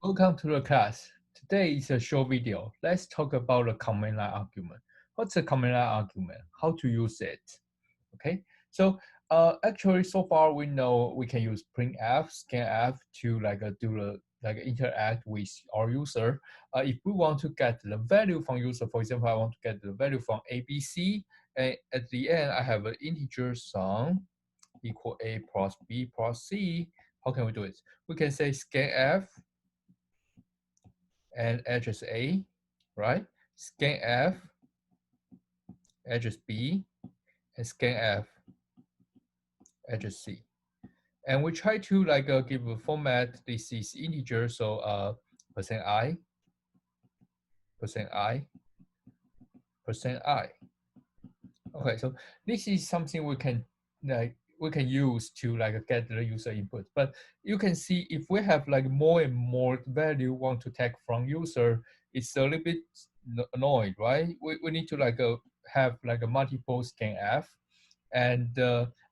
Welcome to the class. Today is a short video. Let's talk about the command line argument. What's a command line argument? How to use it? Okay. So actually, so far we know we can use printf, scanf to do the interact with our user. If we want to get the value from user, for example, I want to get the value from ABC, and at the end I have an integer sum equal a plus b plus c. How can we do it? We can say scanf and address A, right? Scanf, address B, and scanf, address C. And we try to give a format. This is integer, so %i, %i, %i. Okay, so this is something we can use to get the user input. But you can see if we have more and more value want to take from user, it's a little bit annoying, right? We need to have a multiple scanf, and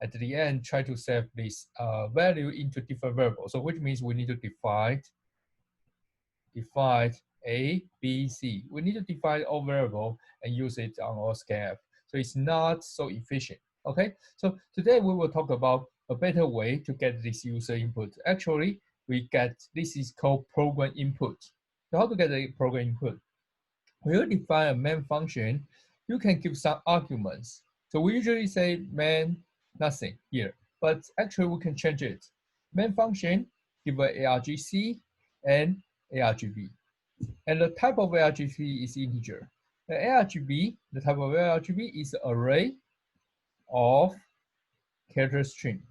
at the end try to save this value into different variables. So which means we need to define A, B, C. We need to define all variable and use it on our scanf. So it's not so efficient. Okay, so today we will talk about a better way to get this user input. Actually, this is called program input. So how to get the program input? When you define a main function, you can give some arguments. So we usually say main nothing here, but actually we can change it. Main function give a argc and argv. And the type of argv is integer. The argv, the type of argv is array of character string,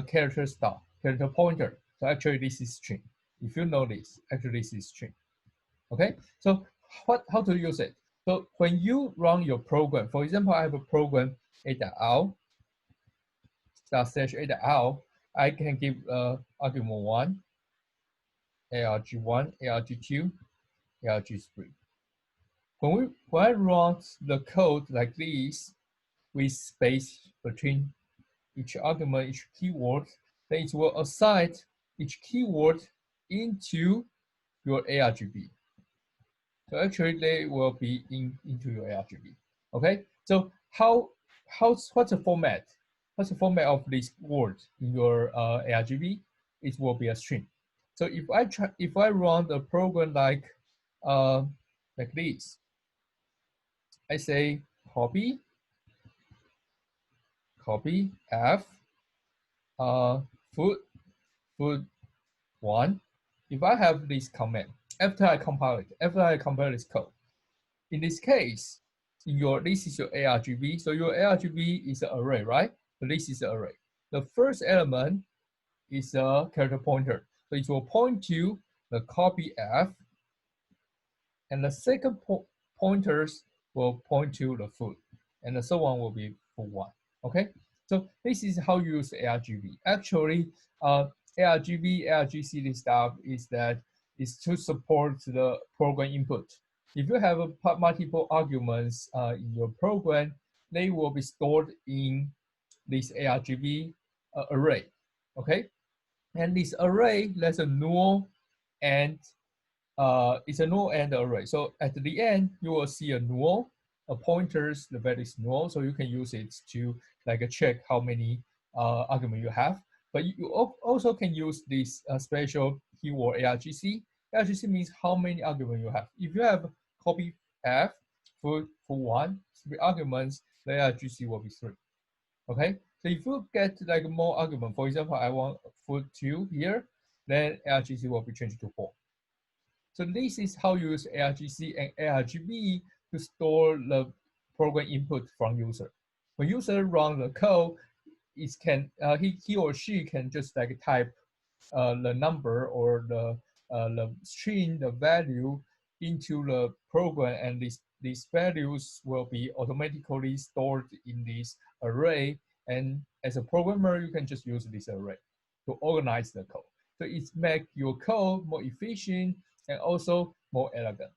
character star, character pointer. So actually this is string. If you know this, actually this is string. Okay, so how to use it? So when you run your program, for example, I have a program a.out /a.out, I can give argument 1, arg1, arg2, arg3. When I run the code like this with space between each argument, each keyword, then it will assign each keyword into your argv. So actually they will be into your argv. Okay, so what's the format? What's the format of this word in your argv? It will be a string. So if I run the program like this, I say copy f food 1. If I have this command, after I compile this code, in this case, this is your argv. So your argv is an array, right? So this is an array. The first element is a character pointer. So it will point to the copy f, and the second pointers will point to the food, and the third one will be food 1. Okay, so this is how you use argv. Actually, argv, argc, this stuff is to support the program input. If you have multiple arguments in your program, they will be stored in this argv array. Okay, and this array, that's a null and it's a null and array. So at the end, you will see a null, a pointers, the value is null. So you can use it to check how many argument you have. But you also can use this special keyword argc. Argc means how many argument you have. If you have copy f for 1, 3 arguments, the argc will be 3. Okay, so if you get more argument, for example, I want food 2 here, then argc will be changed to 4. So this is how you use argc and argv to store the program input from user. When user run the code, he or she can just type the number or the string, the value into the program, and these values will be automatically stored in this array. And as a programmer, you can just use this array to organize the code. So it makes your code more efficient and also more elegant.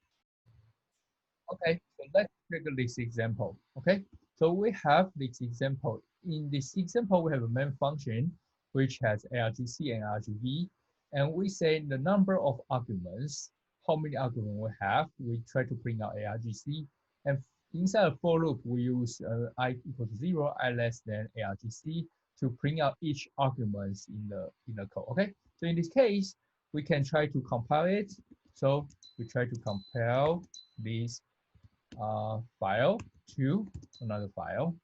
Okay, so let's take this example. Okay, so we have this example. In this example, we have a main function which has argc and argv, and we say the number of arguments, how many arguments we have, we try to bring out argc, and inside a for loop, we use I equal to 0, I less than argc to print out each argument in the code. Okay, so in this case, we can try to compile it. So we try to compile this file to another file.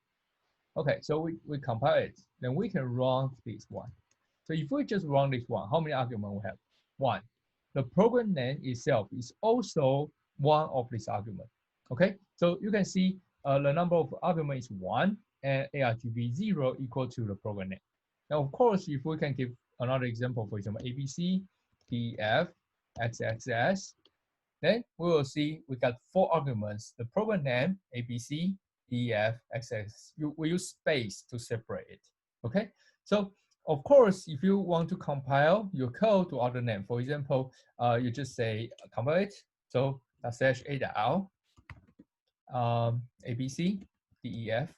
Okay, so we compile it, then we can run this one. So if we just run this one, how many arguments we have? 1. The program name itself is also one of these arguments. Okay, so you can see the number of arguments is 1 and argv 0 equal to the program name. Now, of course, if we can give another example, for example, ABC, DEF, XXS, then we will see we got 4 arguments. The program name, ABC, DEF, XXS. We use space to separate it. Okay, so of course, if you want to compile your code to other name, for example, you just say compile it. So /a.l, ABC, DEF.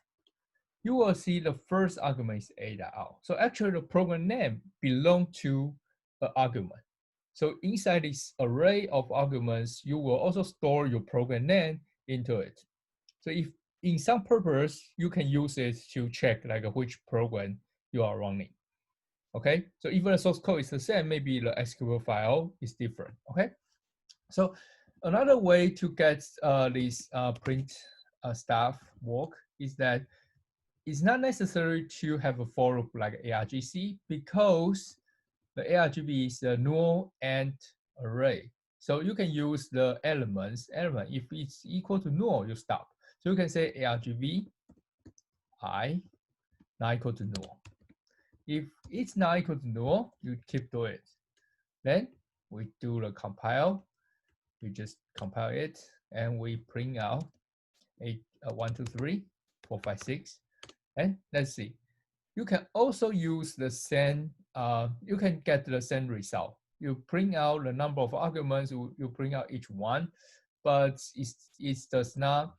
You will see the first argument is a.l. So actually, the program name belongs to the argument. So inside this array of arguments, you will also store your program name into it. So if in some purpose, you can use it to check like which program you are running. Okay, so even the source code is the same, maybe the SQL file is different. Okay, so another way to get this print stuff work is that it's not necessary to have a for loop like argc, because the argv is a null and array. So you can use the element. If it's equal to null, you stop. So you can say argv I not equal to null. If it's not equal to null, you keep doing it. Then we do the compile. We just compile it and we print out 1, 2, 3, 4, 5, 6. And let's see. You can also use the same, you can get the same result. You print out the number of arguments, you print out each one, but it does not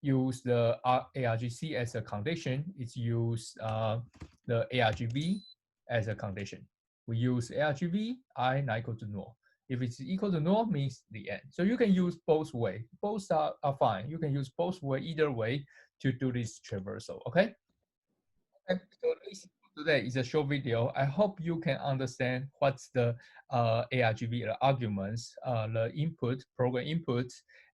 use the argc as a condition. It's use the argv as a condition. We use argv I not equal to null. If it's equal to null, means the end. So you can use both way. Both are fine. You can use both way, either way, to do this traversal. Okay. So today is a short video. I hope you can understand what's the argv, the arguments, the input, program input,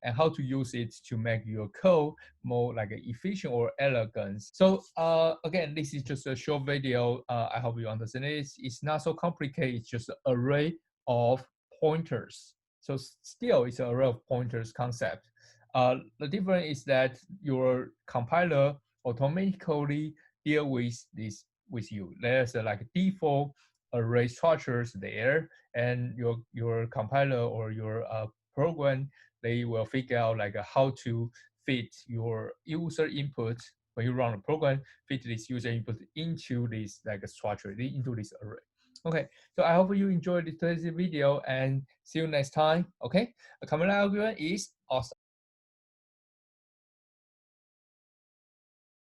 and how to use it to make your code more like efficient or elegant. So again, this is just a short video. I hope you understand it. It's not so complicated. It's just an array of pointers. So still, it's an array of pointers concept. The difference is that your compiler automatically deal with this with you. There's like default array structures there, and your compiler or your program, they will figure out like how to fit your user input when you run a program, fit this user input into this like structure, into this array. Okay, so I hope you enjoyed today's video and see you next time. Okay, a common argument is awesome.